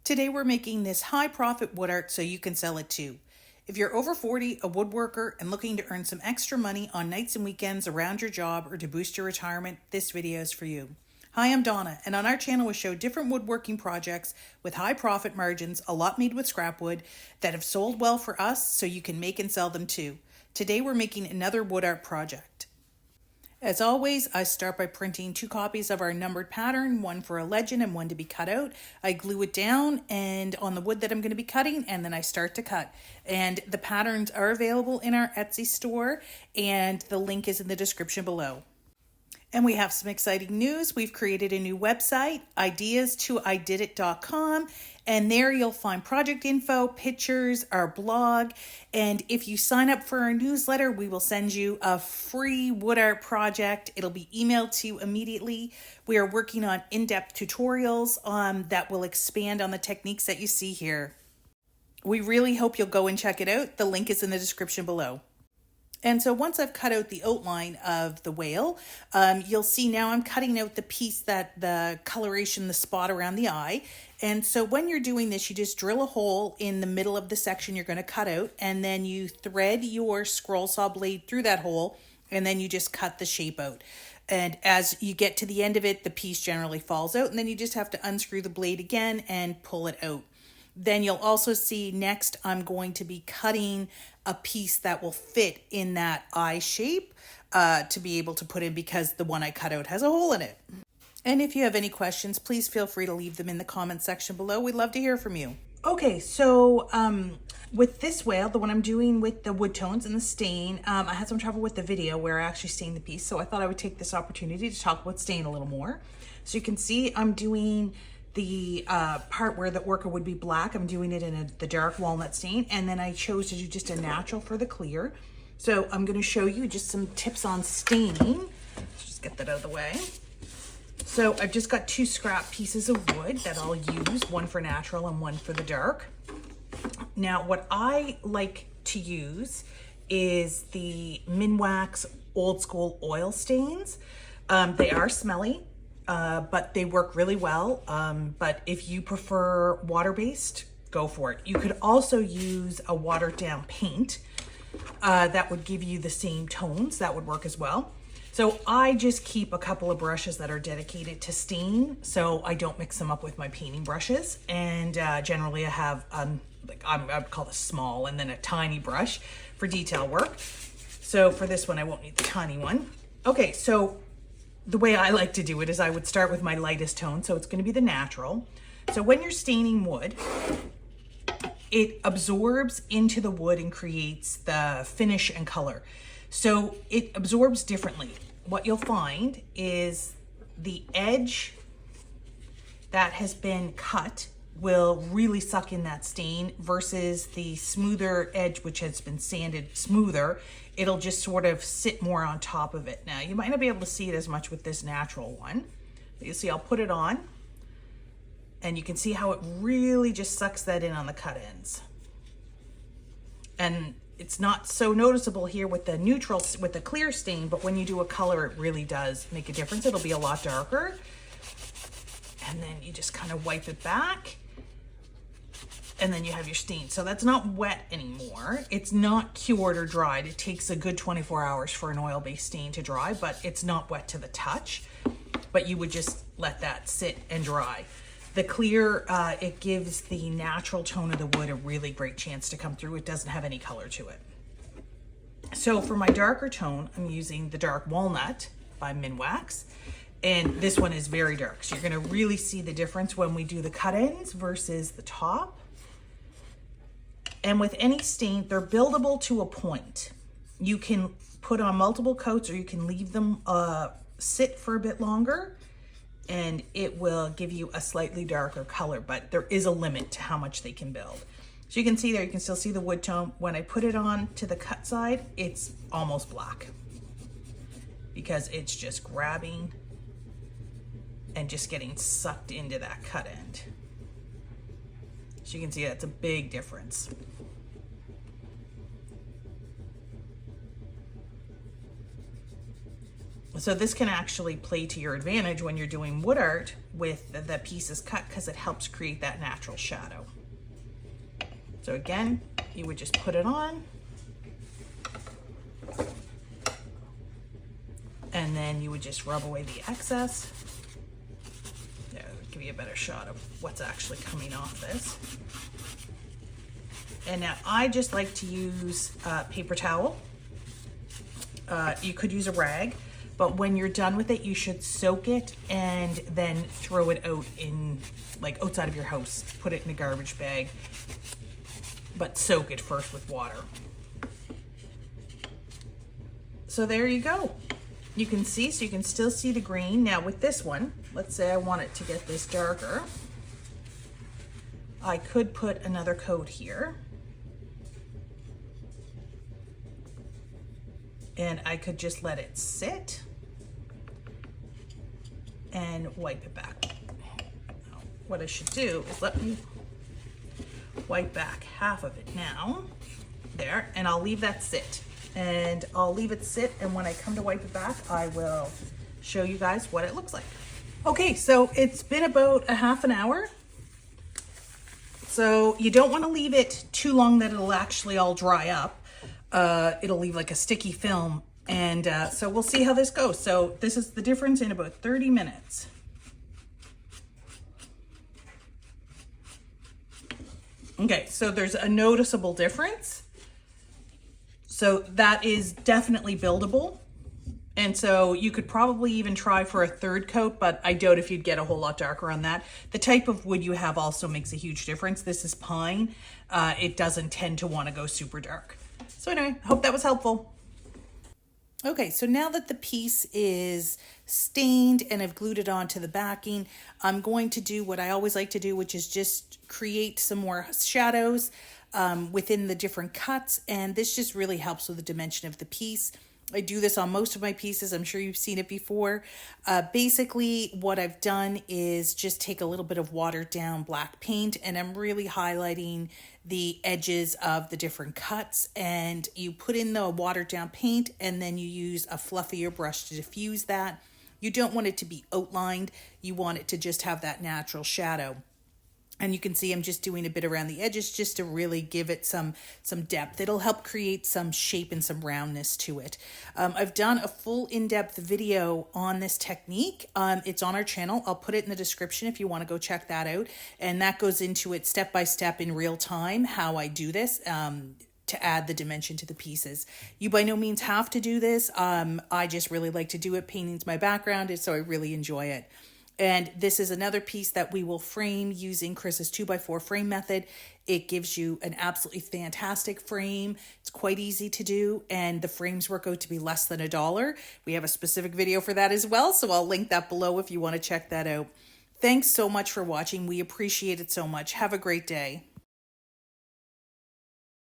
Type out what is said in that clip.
Today we're making this high profit wood art so you can sell it too. If you're over 40, a woodworker, and looking to earn some extra money on nights and weekends around your job or to boost your retirement, this video is for you. Hi, I'm Donna, and on our channel we show different woodworking projects with high profit margins, a lot made with scrap wood, that have sold well for us so you can make and sell them too. Today we're making another wood art project. As always, I start by printing 2 copies of our numbered pattern, one for a legend and one to be cut out. I glue it down and on the wood that I'm going to be cutting, and then I start to cut. And the patterns are available in our Etsy store, and the link is in the description below. And we have some exciting news. We've created a new website, ideas2ididit.com, and there you'll find project info, pictures, our blog, and if you sign up for our newsletter, we will send you a free wood art project. It'll be emailed to you immediately. We are working on in-depth tutorials that will expand on the techniques that you see here. We really hope you'll go and check it out. The link is in the description below. And so once I've cut out the outline of the whale, you'll see now I'm cutting out the piece that the coloration, the spot around the eye. And so when you're doing this, you just drill a hole in the middle of the section you're going to cut out, and then you thread your scroll saw blade through that hole, and then you just cut the shape out. And as you get to the end of it, the piece generally falls out, and then you just have to unscrew the blade again and pull it out. Then you'll also see next I'm going to be cutting a piece that will fit in that eye shape to be able to put in, because the one I cut out has a hole in it. And if you have any questions, please feel free to leave them in the comment section below. We'd love to hear from you. Okay, so with this whale, the one I'm doing with the wood tones and the stain, I had some trouble with the video where I actually stained the piece, so I thought I would take this opportunity to talk about stain a little more. So you can see I'm doing the part where the Orca would be black. I'm doing it in the dark walnut stain, and then I chose to do just a natural for the clear. So I'm going to show you just some tips on staining. Let's just get that out of the way. So I've just got 2 scrap pieces of wood that I'll use, one for natural and one for the dark. Now what I like to use is the Minwax old school oil stains. They are smelly, but they work really well. But if you prefer water-based, go for it. You could also use a watered down paint that would give you the same tones. That would work as well. So I just keep a couple of brushes that are dedicated to stain, so I don't mix them up with my painting brushes. And generally I have, I would call this small, and then a tiny brush for detail work. So for this one, I won't need the tiny one. Okay, so the way I like to do it is I would start with my lightest tone, so it's going to be the natural. So when you're staining wood, it absorbs into the wood and creates the finish and color. So it absorbs differently. What you'll find is the edge that has been cut will really suck in that stain, versus the smoother edge, which has been sanded smoother, it'll just sort of sit more on top of it. Now you might not be able to see it as much with this natural one, but you'll see I'll put it on, and you can see how it really just sucks that in on the cut ends. And it's not so noticeable here with the neutral, with the clear stain, but when you do a color, it really does make a difference. It'll be a lot darker. And then you just kind of wipe it back, and then you have your stain. So that's not wet anymore. It's not cured or dried. It takes a good 24 hours for an oil-based stain to dry, but it's not wet to the touch. But you would just let that sit and dry. The clear, it gives the natural tone of the wood a really great chance to come through. It doesn't have any color to it. So for my darker tone, I'm using the dark walnut by Minwax. And this one is very dark. So you're gonna really see the difference when we do the cut ends versus the top. And with any stain, they're buildable to a point. You can put on multiple coats, or you can leave them sit for a bit longer, and it will give you a slightly darker color, but there is a limit to how much they can build. So you can see there, you can still see the wood tone. When I put it on to the cut side, it's almost black, because it's just grabbing and just getting sucked into that cut end. So you can see that's a big difference. So this can actually play to your advantage when you're doing wood art with the pieces cut, because it helps create that natural shadow. So again, you would just put it on, and then you would just rub away the excess. There, I'll give you a better shot of what's actually coming off this. And now I just like to use a paper towel. You could use a rag, but when you're done with it, you should soak it and then throw it out in, like, outside of your house. Put it in a garbage bag, but soak it first with water. So there you go. You can see, so you can still see the green. Now with this one, let's say I want it to get this darker. I could put another coat here. And I could just let it sit and wipe it back. Now, what I should do is let me wipe back half of it now. There, and I'll leave that sit. And I'll leave it sit, and when I come to wipe it back, I will show you guys what it looks like. Okay, so it's been about a half an hour. So you don't want to leave it too long that it'll actually all dry up. It'll leave like a sticky film, and so we'll see how this goes. So this is the difference in about 30 minutes. Okay, so there's a noticeable difference. So that is definitely buildable. And so you could probably even try for a third coat, but I doubt if you'd get a whole lot darker on that. The type of wood you have also makes a huge difference. This is pine. It doesn't tend to want to go super dark. So anyway, I hope that was helpful. Okay, so now that the piece is stained and I've glued it onto the backing, I'm going to do what I always like to do, which is just create some more shadows within the different cuts. And this just really helps with the dimension of the piece. I do this on most of my pieces. I'm sure you've seen it before. Basically, what I've done is just take a little bit of watered down black paint, and I'm really highlighting the edges of the different cuts. And you put in the watered down paint, and then you use a fluffier brush to diffuse that. You don't want it to be outlined. You want it to just have that natural shadow. And you can see I'm just doing a bit around the edges just to really give it some depth. It'll help create some shape and some roundness to it. I've done a full in-depth video on this technique. It's on our channel. I'll put it in the description if you want to go check that out. And that goes into it step by step in real time, how I do this to add the dimension to the pieces. You by no means have to do this. I just really like to do it. Painting's my background, and so I really enjoy it. And this is another piece that we will frame using Chris's 2x4 frame method. It gives you an absolutely fantastic frame. It's quite easy to do, and the frames work out to be less than $1. We have a specific video for that as well, so I'll link that below if you want to check that out. Thanks so much for watching. We appreciate it so much. Have a great day.